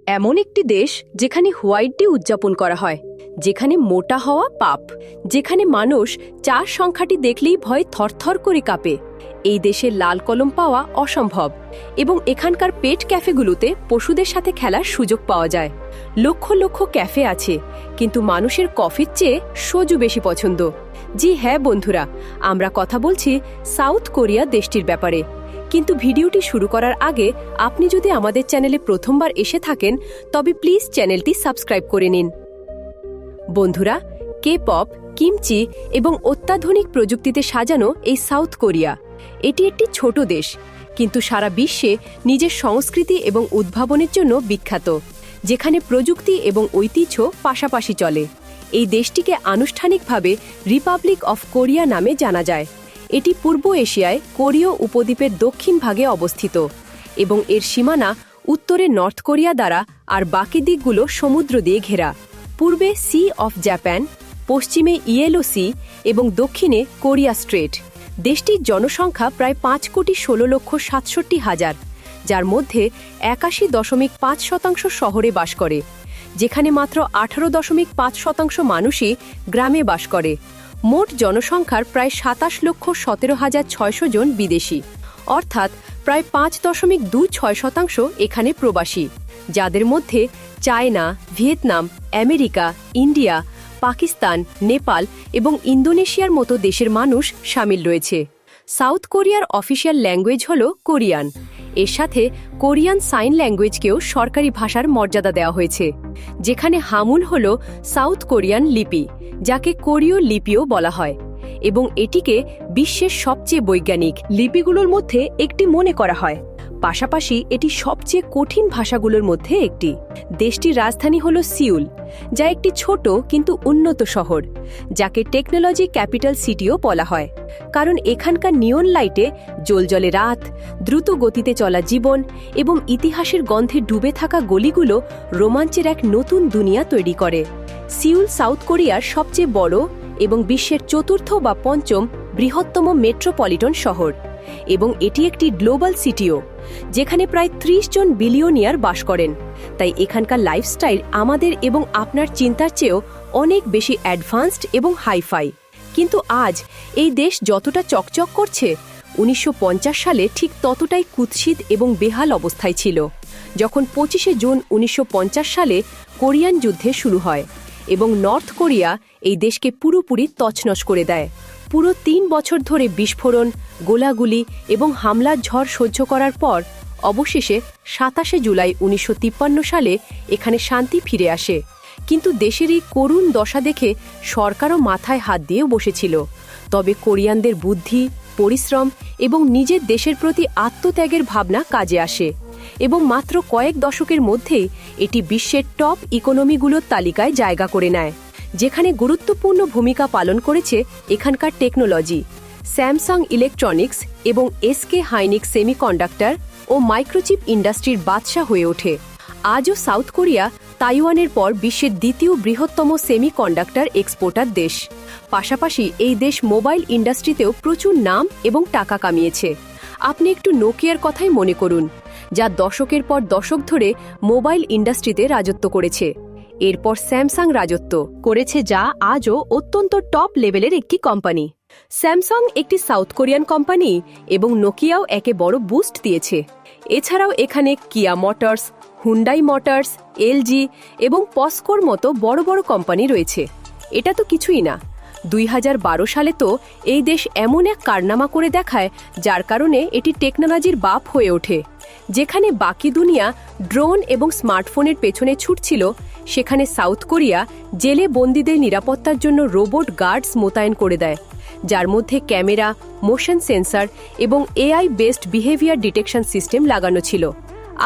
এমন একটি দেশ যেখানে হোয়াইট ডে উদযাপন করা হয়, যেখানে মোটা হওয়া পাপ, যেখানে মানুষ ৪ সংখ্যাটি দেখলেই ভয়ে থরথর করে কাঁপে। এই দেশের লাল কলম পাওয়া অসম্ভব এবং এখানকার পেট ক্যাফেগুলোতে পশুদের সাথে খেলার সুযোগ পাওয়া যায়। লক্ষ লক্ষ ক্যাফে আছে, কিন্তু মানুষের কফির চেয়ে সোজু বেশি পছন্দ। জি হ্যাঁ বন্ধুরা, আমরা কথা বলছি সাউথ কোরিয়া দেশটির ব্যাপারে। কিন্তু ভিডিওটি শুরু করার আগে আপনি যদি আমাদের চ্যানেলে প্রথমবার এসে থাকেন তবে প্লিজ চ্যানেলটি সাবস্ক্রাইব করে নিন। বন্ধুরা, কে পপ, কিমচি এবং অত্যাধুনিক প্রযুক্তিতে সাজানো এই সাউথ কোরিয়া, এটি একটি ছোট দেশ, কিন্তু সারা বিশ্বে নিজের সংস্কৃতি এবং উদ্ভাবনের জন্য বিখ্যাত, যেখানে প্রযুক্তি এবং ঐতিহ্য পাশাপাশি চলে। এই দেশটিকে আনুষ্ঠানিকভাবে রিপাবলিক অফ কোরিয়া নামে জানা যায়। এটি পূর্ব এশিয়ায় কোরীয় উপদ্বীপের দক্ষিণ ভাগে অবস্থিত এবং এর সীমানা উত্তরে নর্থ কোরিয়া দ্বারা আর বাকি দিকগুলো সমুদ্র দিয়ে ঘেরা। পূর্বে সি অফ জাপান, পশ্চিমে ইয়েলো সি এবং দক্ষিণে কোরিয়া স্ট্রেট। দেশটির জনসংখ্যা প্রায় 5,16,67,000, যার মধ্যে 81.5% শহরে বাস করে, যেখানে মাত্র 18.5% মানুষই গ্রামে বাস করে। মোট জনসংখ্যার প্রায় 27,17,600 জন বিদেশি, অর্থাৎ প্রায় 5.26% এখানে প্রবাসী, যাদের মধ্যে China, Vietnam, America, India, Pakistan, Nepal এবং ইন্দোনেশিয়ার মতো দেশের মানুষ সামিল রয়েছে। সাউথ কোরিয়ার অফিসিয়াল ল্যাঙ্গুয়েজ হল কোরিয়ান। এর সাথে কোরিয়ান সাইন ল্যাঙ্গুয়েজকেও সরকারি ভাষার মর্যাদা দেওয়া হয়েছে, যেখানে হামুল হল সাউথ কোরিয়ান লিপি, যাকে কোরীয় লিপিও বলা হয়, এবং এটিকে বিশ্বের সবচেয়ে বৈজ্ঞানিক লিপিগুলোর মধ্যে একটি মনে করা হয়। পাশাপাশি এটি সবচেয়ে কঠিন ভাষাগুলোর মধ্যে একটি। দেশটির রাজধানী হল সিউল, যা একটি ছোট কিন্তু উন্নত শহর, যাকে টেকনোলজি ক্যাপিটাল সিটিও বলা হয়, কারণ এখানকার নিয়ন লাইটে জ্বলজ্বলে রাত, দ্রুত গতিতে চলা জীবন এবং ইতিহাসের গন্ধে ডুবে থাকা গলিগুলো রোমাঞ্চের এক নতুন দুনিয়া তৈরি করে। সিউল সাউথ কোরিয়ার সবচেয়ে বড় এবং বিশ্বের চতুর্থ বা পঞ্চম বৃহত্তম মেট্রোপলিটন শহর, এবং এটি একটি গ্লোবাল সিটিও, যেখানে প্রায় 30 জন বিলিয়নিয়ার বাস করেন। তাই এখানকার লাইফস্টাইল আমাদের এবং আপনার চিন্তার চেয়েও অনেক বেশি অ্যাডভান্সড এবং হাইফাই। কিন্তু আজ এই দেশ যতটা চকচক করছে, 1950 সালে ঠিক ততটাই কুৎসিত এবং বেহাল অবস্থায় ছিল, যখন 25শে জুন 1950 সালে কোরিয়ান যুদ্ধে শুরু হয় এবং নর্থ কোরিয়া এই দেশকে পুরোপুরি তছনছ করে দেয়। পুরো 3 বছর ধরে বিস্ফোরণ, গোলাগুলি এবং হামলার ঝড় সহ্য করার পর অবশেষে 27শে জুলাই 1953 সালে এখানে শান্তি ফিরে আসে। কিন্তু দেশের এই করুণ দশা দেখে সরকারও মাথায় হাত দিয়ে বসেছিল। তবে কোরিয়ানদের বুদ্ধি, পরিশ্রম এবং নিজের দেশের প্রতি আত্মত্যাগের ভাবনা কাজে আসে, এবং মাত্র কয়েক দশকের মধ্যেই এটি বিশ্বের টপ ইকোনমিগুলোর তালিকায় জায়গা করে নেয়, যেখানে গুরুত্বপূর্ণ ভূমিকা পালন করেছে এখানকার টেকনোলজি। স্যামসাং ইলেকট্রনিক্স এবং এসকে হাইনিক্স সেমিকন্ডাক্টর ও মাইক্রোচিপ ইন্ডাস্ট্রির বাদশা হয়ে ওঠে। আজও সাউথ কোরিয়া তাইওয়ানের পর বিশ্বের দ্বিতীয় বৃহত্তম সেমিকন্ডাক্টর এক্সপোর্টার দেশ। পাশাপাশি এই দেশ মোবাইল ইন্ডাস্ট্রিতেও প্রচুর নাম এবং টাকা কামিয়েছে। আপনি একটু নোকিয়ার কথাই মনে করুন, যা দশকের পর দশক ধরে মোবাইল ইন্ডাস্ট্রিতে রাজত্ব করেছে। এরপর স্যামসাং রাজত্ব করেছে, যা আজও অত্যন্ত টপ লেভেলের একটি কোম্পানি। স্যামসাং একটি সাউথ কোরিয়ান কোম্পানি এবং নোকিয়াও একে বড় বুস্ট দিয়েছে। এছাড়াও এখানে কিয়া মোটরস, হুন্ডাই মোটরস, এলজি এবং পস্কোর মতো বড় বড় কোম্পানি রয়েছে। এটা তো কিছুই না, 2012 সালে তো এই দেশ এমন এক কারনামা করে দেখায়, যার কারণে এটি টেকনোলজির বাপ হয়ে ওঠে। যেখানে বাকি দুনিয়া ড্রোন এবং স্মার্টফোনের পেছনে ছুটছিল, সেখানে সাউথ কোরিয়া জেলে বন্দীদের নিরাপত্তার জন্য রোবট গার্ডস মোতায়েন করে দেয়, যার মধ্যে ক্যামেরা, মোশন সেন্সর এবং AI based behaviour detection system লাগানো ছিল।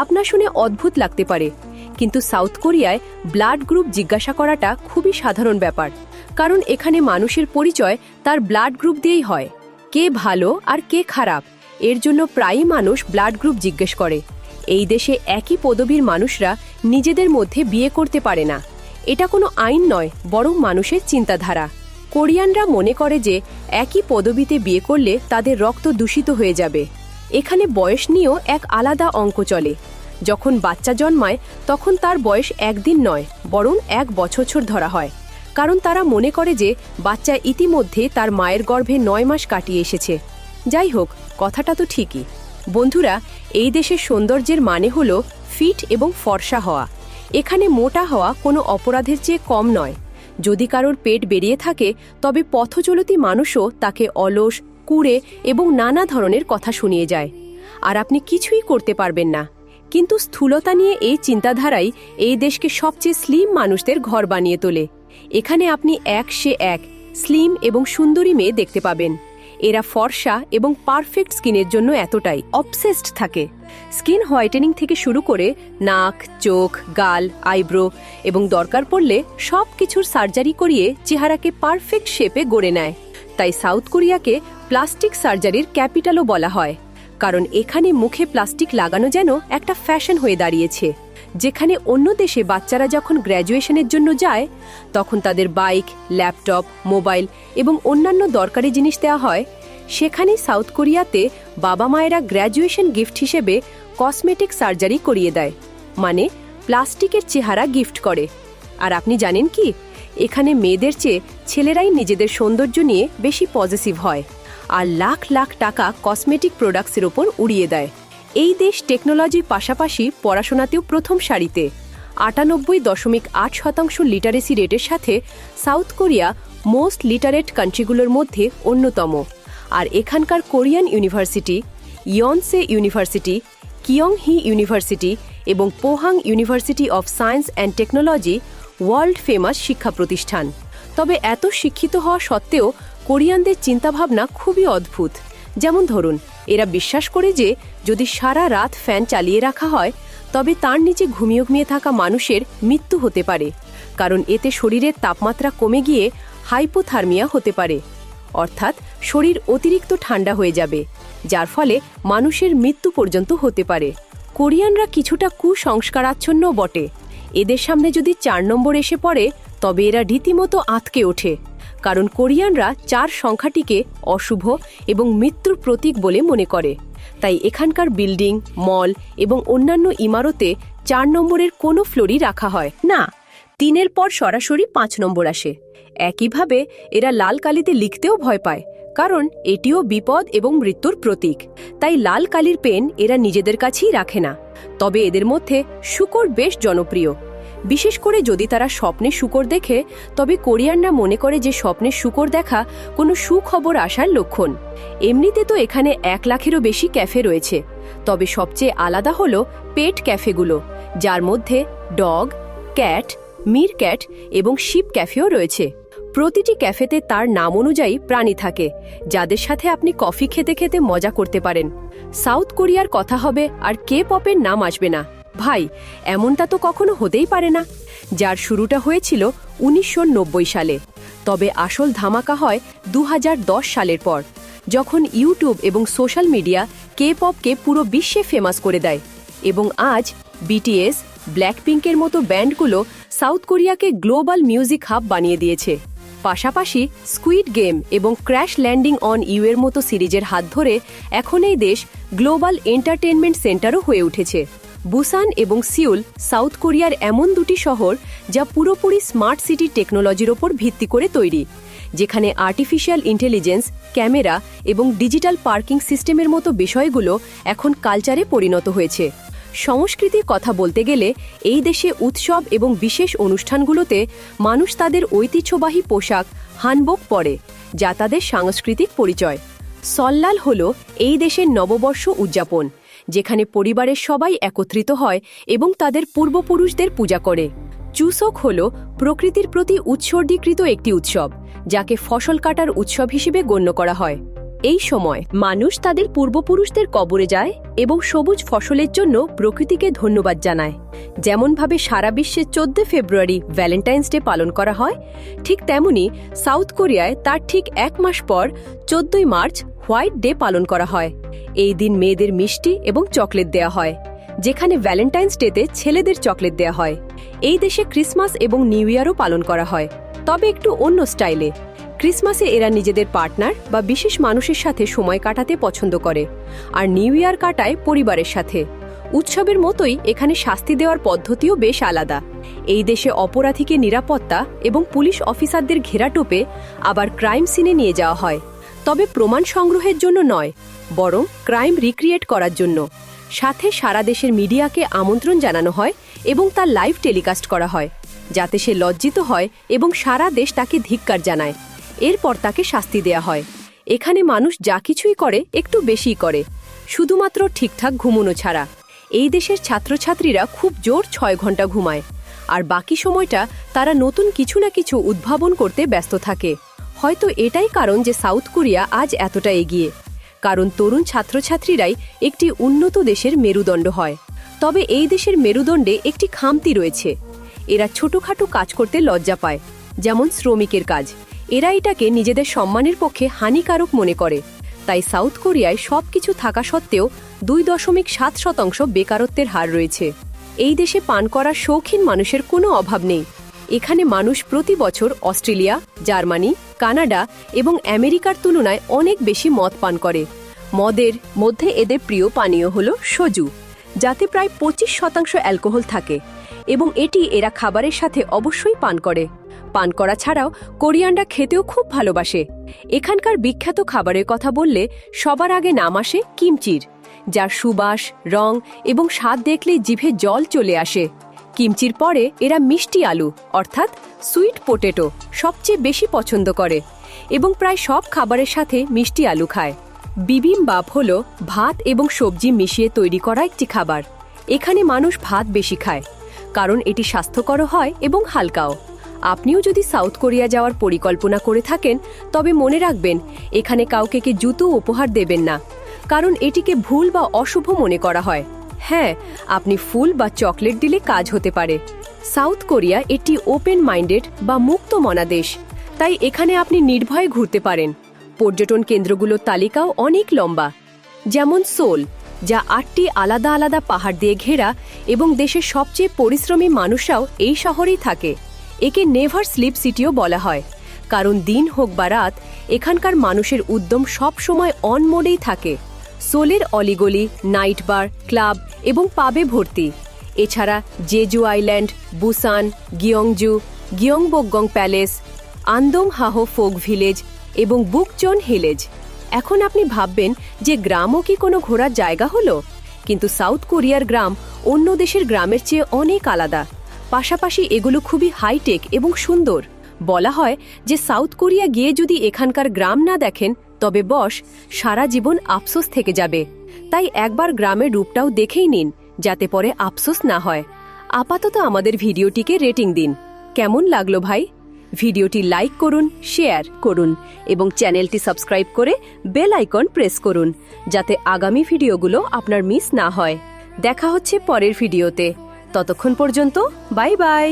আপনার শুনে অদ্ভুত লাগতে পারে, কিন্তু সাউথ কোরিয়ায় ব্লাড গ্রুপ জিজ্ঞাসা করাটা খুবই সাধারণ ব্যাপার, কারণ এখানে মানুষের পরিচয় তার ব্লাড গ্রুপ দিয়েই হয়। কে ভালো আর কে খারাপ, এর জন্য প্রায়ই মানুষ ব্লাড গ্রুপ জিজ্ঞেস করে। এই দেশে একই পদবীর মানুষরা নিজেদের মধ্যে বিয়ে করতে পারে না। এটা কোনো আইন নয়, বরং মানুষের চিন্তাধারা। কোরিয়ানরা মনে করে যে একই পদবীতে বিয়ে করলে তাদের রক্ত দূষিত হয়ে যাবে। এখানে বয়স নিয়েও এক আলাদা অঙ্ক চলে। যখন বাচ্চা জন্মায় তখন তার বয়স 1 দিন নয়, বরং 1 বছর ধরা হয়, কারণ তারা মনে করে যে বাচ্চা ইতিমধ্যে তার মায়ের গর্ভে 9 মাস কাটিয়ে এসেছে। যাই হোক, কথাটা তো ঠিকই। বন্ধুরা, এই দেশের সৌন্দর্যের মানে হলো ফিট এবং ফর্সা হওয়া। এখানে মোটা হওয়া কোনো অপরাধের চেয়ে কম নয়। যদি কারোর পেট বেরিয়ে থাকে, তবে পথচলতি মানুষও তাকে অলস, কুঁড়ে এবং নানা ধরনের কথা শুনিয়ে যায়, আর আপনি কিছুই করতে পারবেন না। কিন্তু স্থূলতা নিয়ে এই চিন্তাধারাই এই দেশকে সবচেয়ে স্লিম মানুষদের ঘর বানিয়ে তোলে। এখানে আপনি এক স্লিম এবং সুন্দরী মেয়ে দেখতে পাবেন। এরা ফর্সা এবং পারফেক্ট স্কিনের জন্য এতটাই অবসেসড থাকে। স্কিন হোয়াইটেনিং থেকে শুরু করে নাক, চোখ, গাল, আইব্রো এবং দরকার পড়লে সব কিছুর সার্জারি করিয়ে চেহারাকে পারফেক্ট শেপে গড়ে নেয়। তাই সাউথ কোরিয়াকে প্লাস্টিক সার্জারির ক্যাপিটালও বলা হয়, কারণ এখানে মুখে প্লাস্টিক লাগানো যেন একটা ফ্যাশন হয়ে দাঁড়িয়েছে। যেখানে অন্য দেশে বাচ্চারা যখন গ্র্যাজুয়েশনের জন্য যায়, তখন তাদের বাইক, ল্যাপটপ, মোবাইল এবং অন্যান্য দরকারি জিনিস দেওয়া হয়, সেখানে সাউথ কোরিয়াতে বাবা মায়েরা গ্র্যাজুয়েশন গিফট হিসেবে কসমেটিক সার্জারি করিয়ে দেয়, মানে প্লাস্টিকের চেহারা গিফট করে। আর আপনি জানেন কি, এখানে মেয়েদের চেয়ে ছেলেরাই নিজেদের সৌন্দর্য নিয়ে বেশি পজিটিভ হয়, আর লাখ লাখ টাকা কসমেটিক প্রোডাক্টসের ওপর উড়িয়ে দেয়। এই দেশ টেকনোলজির পাশাপাশি পড়াশোনাতেও প্রথম সারিতে। 98.8% লিটারেসি রেটের সাথে সাউথ কোরিয়া মোস্ট লিটারেট কান্ট্রিগুলোর মধ্যে অন্যতম। আর এখানকার কোরিয়ান ইউনিভার্সিটি, ইয়নসে ইউনিভার্সিটি, কিয়ংহি ইউনিভার্সিটি এবং Pohang university of science and technology world famous শিক্ষা প্রতিষ্ঠান। তবে এত শিক্ষিত হওয়া সত্ত্বেও কোরিয়ানদের চিন্তাভাবনা খুবই অদ্ভুত। যেমন ধরুন, এরা বিশ্বাস করে যে যদি সারা রাত ফ্যান চালিয়ে রাখা হয়, তবে তার নিচে ঘুমিয়ে থাকা মানুষের মৃত্যু হতে পারে, কারণ এতে শরীরের তাপমাত্রা কমে গিয়ে হাইপোথার্মিয়া হতে পারে, অর্থাৎ শরীর অতিরিক্ত ঠান্ডা হয়ে যাবে, যার ফলে মানুষের মৃত্যু পর্যন্ত হতে পারে। কোরিয়ানরা কিছুটা কুসংস্কারাচ্ছন্ন বটে। এদের সামনে যদি 4 নম্বর এসে পড়ে, তবে এরা রীতিমতো আঁতকে ওঠে, কারণ কোরিয়ানরা 4 সংখ্যাটিকে অশুভ এবং মৃত্যুর প্রতীক বলে মনে করে। তাই এখানকার বিল্ডিং, মল এবং অন্যান্য ইমারতে 4 নম্বরের কোনো ফ্লোরই রাখা হয় না। 3-এর পর সরাসরি 5 নম্বর আসে। একইভাবে এরা লাল কালিতে লিখতেও ভয় পায়, কারণ এটিও বিপদ এবং মৃত্যুর প্রতীক। তাই লাল কালির পেন এরা নিজেদের কাছেই রাখে না। তবে এদের মধ্যে শূকর বেশ জনপ্রিয়। বিশেষ করে যদি তারা স্বপ্নে শূকর দেখে, তবে কোরিয়ানরা মনে করে যে স্বপ্নে শূকর দেখা কোনো সুখবর আসার লক্ষণ। এমনিতে তো এখানে 1 লাখেরও বেশি ক্যাফে রয়েছে, তবে সবচেয়ে আলাদা হলো পেট ক্যাফেগুলো, যার মধ্যে ডগ, ক্যাট, মির ক্যাট এবং শিপ ক্যাফেও রয়েছে। প্রতিটি ক্যাফেতে তার নাম অনুযায়ী প্রাণী থাকে, যাদের সাথে আপনি কফি খেতে খেতে মজা করতে পারেন। সাউথ কোরিয়ার কথা হবে আর কে পপের নাম আসবে না? ভাই, এমনটা তো কখনো হতেই পারে না। যার শুরুটা হয়েছিল 1990 সালে, তবে আসল ধামাকা হয় 2010 সালের পর, যখন ইউটিউব এবং সোশ্যাল মিডিয়া কে পপকে পুরো বিশ্বে ফেমাস করে দেয়। এবং আজ বিটিএস, ব্ল্যাকপিঙ্কের মতো ব্যান্ডগুলো সাউথ কোরিয়াকে গ্লোবাল মিউজিক হাব বানিয়ে দিয়েছে। পাশাপাশি স্কুইড গেম এবং ক্র্যাশ ল্যান্ডিং অন ইউ এর মতো সিরিজের হাত ধরে এখন এই দেশ গ্লোবাল এন্টারটেনমেন্ট সেন্টারও হয়ে উঠেছে। বুসান এবং সিউল সাউথ কোরিয়ার এমন 2টি শহর যা পুরোপুরি স্মার্ট সিটি টেকনোলজির ওপর ভিত্তি করে তৈরি, যেখানে আর্টিফিশিয়াল ইন্টেলিজেন্স, ক্যামেরা এবং ডিজিটাল পার্কিং সিস্টেমের মতো বিষয়গুলো এখন কালচারে পরিণত হয়েছে। সংস্কৃতির কথা বলতে গেলে এই দেশে উৎসব এবং বিশেষ অনুষ্ঠানগুলোতে মানুষ তাদের ঐতিহ্যবাহী পোশাক হানবোক পরে, যা তাদের সাংস্কৃতিক পরিচয়। সল্লাল হল এই দেশের নববর্ষ উদযাপন, যেখানে পরিবারের সবাই একত্রিত হয় এবং তাদের পূর্বপুরুষদের পূজা করে। চুসক হল প্রকৃতির প্রতি উৎসর্গীকৃত একটি উৎসব, যাকে ফসল কাটার উৎসব হিসেবে গণ্য করা হয়। এই সময় মানুষ তাদের পূর্বপুরুষদের কবরে যায় এবং সবুজ ফসলের জন্য প্রকৃতিকে ধন্যবাদ জানায়। যেমনভাবে সারা বিশ্বে 14 ফেব্রুয়ারি ভ্যালেন্টাইন্স ডে পালন করা হয়, ঠিক তেমনি সাউথ কোরিয়ায় তার ঠিক 1 মাস পর 14 মার্চ হোয়াইট ডে পালন করা হয়। এই দিন মেয়েদের মিষ্টি এবং চকলেট দেয়া হয়, যেখানে ভ্যালেন্টাইন্স ডেতে ছেলেদের চকলেট দেয়া হয়। এই দেশে ক্রিসমাস এবং নিউ ইয়ারও পালন করা হয়, তবে একটু অন্য স্টাইলে। ক্রিসমাসে এরা নিজেদের পার্টনার বা বিশেষ মানুষের সাথে সময় কাটাতে পছন্দ করে, আর নিউ ইয়ার কাটায় পরিবারের সাথে। উৎসবের মতোই এখানে শাস্তি দেওয়ার পদ্ধতিও বেশ আলাদা। এই দেশে অপরাধীকে নিরাপত্তা এবং পুলিশ অফিসারদের ঘেরাটোপে আবার ক্রাইম সিনে নিয়ে যাওয়া হয়, তবে প্রমাণ সংগ্রহের জন্য নয়, বরং ক্রাইম রিক্রিয়েট করার জন্য। সাথে সারা দেশের মিডিয়াকে আমন্ত্রণ জানানো হয় এবং তার লাইভ টেলিকাস্ট করা হয়, যাতে সে লজ্জিত হয় এবং সারা দেশ তাকে ধিক্কার জানায়। এরপর তাকে শাস্তি দেয়া হয়। এখানে মানুষ যা কিছুই করে একটু বেশিই করে, শুধুমাত্র ঠিকঠাক ঘুমোনো ছাড়া। এই দেশের ছাত্রছাত্রীরা খুব জোর 6 ঘন্টা ঘুমায়, আর বাকি সময়টা তারা নতুন কিছু না কিছু উদ্ভাবন করতে ব্যস্ত থাকে। হয়তো এটাই কারণ যে সাউথ কোরিয়া আজ এতটা এগিয়ে, কারণ তরুণ ছাত্রছাত্রীরাই একটি উন্নত দেশের মেরুদণ্ড হয়। তবে এই দেশের মেরুদণ্ডে একটি খামতি রয়েছে, এরা ছোটখাটো কাজ করতে লজ্জা পায়, যেমন শ্রমিকের কাজ। এরা এটাকে নিজেদের সম্মানের পক্ষে হানিকারক মনে করে। তাই সাউথ কোরিয়ায় সব কিছু থাকা সত্ত্বেও 2.7% বেকারত্বের হার রয়েছে। এই দেশে পান করার শৌখিন মানুষের কোনো অভাব নেই। এখানে মানুষ প্রতি বছর অস্ট্রেলিয়া, জার্মানি, কানাডা এবং আমেরিকার তুলনায় অনেক বেশি মদ পান করে। মদের মধ্যে এদের প্রিয় পানীয় হল সোজু, যাতে প্রায় 25% অ্যালকোহল থাকে, এবং এটি এরা খাবারের সাথে অবশ্যই পান করে। পান করা ছাড়াও কোরিয়ানরা খেতেও খুব ভালোবাসে। এখানকার বিখ্যাত খাবারের কথা বললে সবার আগে নাম আসে কিমচির, যার সুবাস, রং এবং স্বাদ দেখলেই জিভে জল চলে আসে। কিমচির পরে এরা মিষ্টি আলু অর্থাৎ সুইট পোটেটো সবচেয়ে বেশি পছন্দ করে এবং প্রায় সব খাবারের সাথে মিষ্টি আলু খায়। বিবিমবাপ হল ভাত এবং সবজি মিশিয়ে তৈরি করা একটি খাবার। এখানে মানুষ ভাত বেশি খায়, কারণ এটি স্বাস্থ্যকর হয় এবং হালকাও। আপনিও যদি সাউথ কোরিয়া যাওয়ার পরিকল্পনা করে থাকেন, তবে মনে রাখবেন এখানে কাউকে জুতো উপহার দেবেন না, কারণ এটিকে ভুল বা অশুভ মনে করা হয়। হ্যাঁ, আপনি ফুল বা চকলেট দিলে কাজ হতে পারে। সাউথ কোরিয়া একটি ওপেন মাইন্ডেড বা মুক্ত মনা দেশ, তাই এখানে আপনি নির্ভয়ে ঘুরতে পারেন। পর্যটন কেন্দ্রগুলোর তালিকাও অনেক লম্বা, যেমন সোল, যা 8টি আলাদা আলাদা পাহাড় দিয়ে ঘেরা এবং দেশের সবচেয়ে পরিশ্রমী মানুষরাও এই শহরেই থাকে। একে নেভার স্লিপ সিটিও বলা হয়, কারণ দিন হোক বা রাত এখানকার মানুষের উদ্যম সব সময় অন মোডেই থাকে। সোলের অলিগলি, নাইট বার, ক্লাব এবং পাবে ভর্তি। এছাড়া Jeju island, Busan, Gyeongju, Gyeongbokgung palace, Andong Hahoe folk village এবং বুকচন হিলেজ। এখন আপনি ভাববেন যে গ্রামও কি কোনো ঘোরার জায়গা হলো? কিন্তু সাউথ কোরিয়ার গ্রাম অন্য দেশের গ্রামের চেয়ে অনেক আলাদা। পাশাপাশি এগুলো খুবই হাইটেক এবং সুন্দর। বলা হয় যে সাউথ কোরিয়া গিয়ে যদি এখানকার গ্রাম না দেখেন, তবে সারা জীবন আফসোস থেকে যাবে। তাই একবার গ্রামের রূপটাও দেখেই নিন, যাতে পরে আফসোস না হয়। আপাতত আমাদের ভিডিওটিকে রেটিং দিন। কেমন লাগলো ভাই? ভিডিওটি লাইক করুন, শেয়ার করুন এবং চ্যানেলটি সাবস্ক্রাইব করে বেল আইকন প্রেস করুন, যাতে আগামী ভিডিওগুলো আপনার মিস না হয়। দেখা হচ্ছে পরের ভিডিওতে। ততক্ষণ পর্যন্ত বাই বাই।